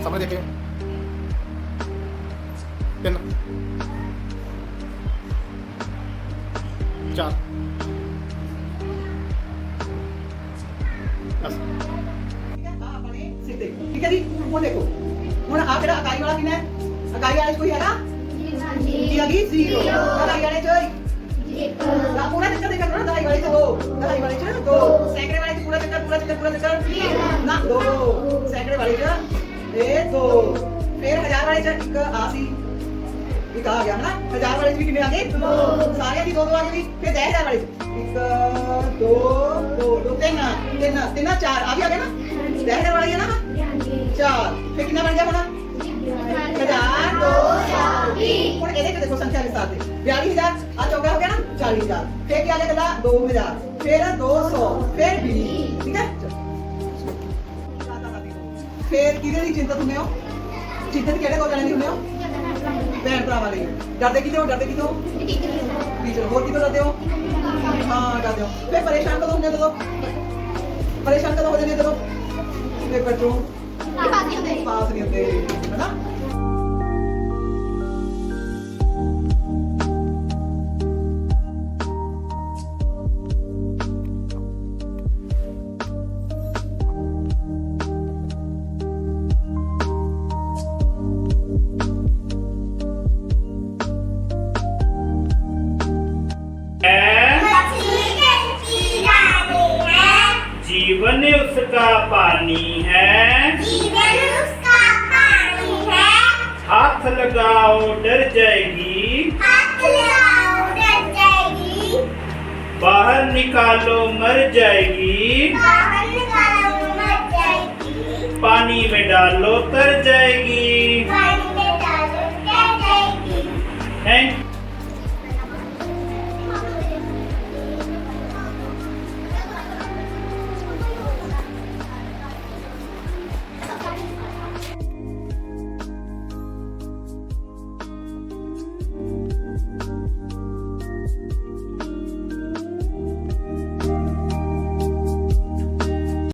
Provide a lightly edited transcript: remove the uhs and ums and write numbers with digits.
सामने देखे 3 4 10 ठीक है जी। वो देखो ਹੁਣ ਆ ਕਿਹੜਾ ਇਕਾਈ ਵਾਲਾ ਕਿੰਨਾ ਹੈ? ਇਕਾਈ ਵਾਲੇ 'ਚ ਕੋਈ ਹੈਗਾ? ਕੀ ਆ ਗਈ 0। ਦਹਾਈ ਵਾਲੇ 'ਚ ਦਾ ਪੂਰਾ ਚੱਕਰ ਦੇਖਾ ਕਰੋ। ਦਹਾਈ ਵਾਲੇ 'ਚ 2, ਦਹਾਈ ਵਾਲੇ 'ਚ 2, ਸੈਂਕੜੇ ਵਾਲੇ 'ਚ ਪੂਰਾ ਚੱਕਰ ਨਾ 2, ਸੈਂਕੜੇ ਵਾਲੇ 'ਚ ਇਹ 2, ਫਿਰ ਹਜ਼ਾਰ ਵਾਲੇ 'ਚ ਇੱਕ ਆ ਸੀ, ਇੱਕ ਆ ਗਿਆ ਹਨਾ। ਹਜ਼ਾਰ ਵਾਲੇ 'ਚ ਵੀ ਕਿੰਨੇ ਆ ਗਏ? 2। ਸਾਰਿਆਂ ਦੀ 2 2 ਆ ਗਈ। ਫਿਰ 10000 ਵਾਲੇ 'ਚ 1 2 2 2 3 3 4 ਆ ਵੀ ਆ ਗਿਆ ਨਾ। 10000 ਵਾਲੀ ਹੈ ਨਾ 4। ਫਿਰ ਕਿੰਨਾ ਬਣ ਗਿਆ ਹੁਣ? 1220। ਹੁਣ ਇਹਦੇ 'ਚ ਦੇਖੋ ਸੰਖਿਆ ਵਿਸਤਾਰ ਦੇ 42000 ਆ ਚੌਗਾ ਹੋ ਗਿਆ ਨਾ 40000। ਫਿਰ ਕੀ ਆ ਗਿਆ ਗੱਲਾਂ 2000, ਫਿਰ 200, ਫਿਰ 20। ਠੀਕ ਹੈ। ਫਿਰ ਕਿਹਦੇ ਲਈ ਚਿੰਤਤ ਹੁੰਦੇ ਹੋ? ਚਿੰਤਤ ਕਿਹੜੇ ਕੋਲ ਜਾਣੇ ਦੀ ਹੁੰਦੇ ਹੋ? ਭੈਣ ਭਰਾਵਾਂ ਲਈ। ਡਰਦੇ ਕਿਹਦੇ ਹੋ? ਟੀਚਰ। ਹੋਰ ਕਿਹਦੇ ਡਰਦੇ ਹੋ? ਹਾਂ ਡਰਦੇ ਹੋ। ਫਿਰ ਪਰੇਸ਼ਾਨ ਕਦੋਂ ਹੁੰਦੇ ਜਦੋਂ? ਪਰੇਸ਼ਾਨ ਕਦੋਂ ਹੋ ਜਾਂਦੇ ਜਦੋਂ? ਪੇਪਰ ਚੋਂ ਪਾਸ ਨਹੀਂ ਹੁੰਦੇ ਹੈਨਾ। जीवन उसका पानी है, हाथ लगाओ डर जाएगी, बाहर निकालो मर जाएगी, पानी में डालो तर जाएगी। थैंक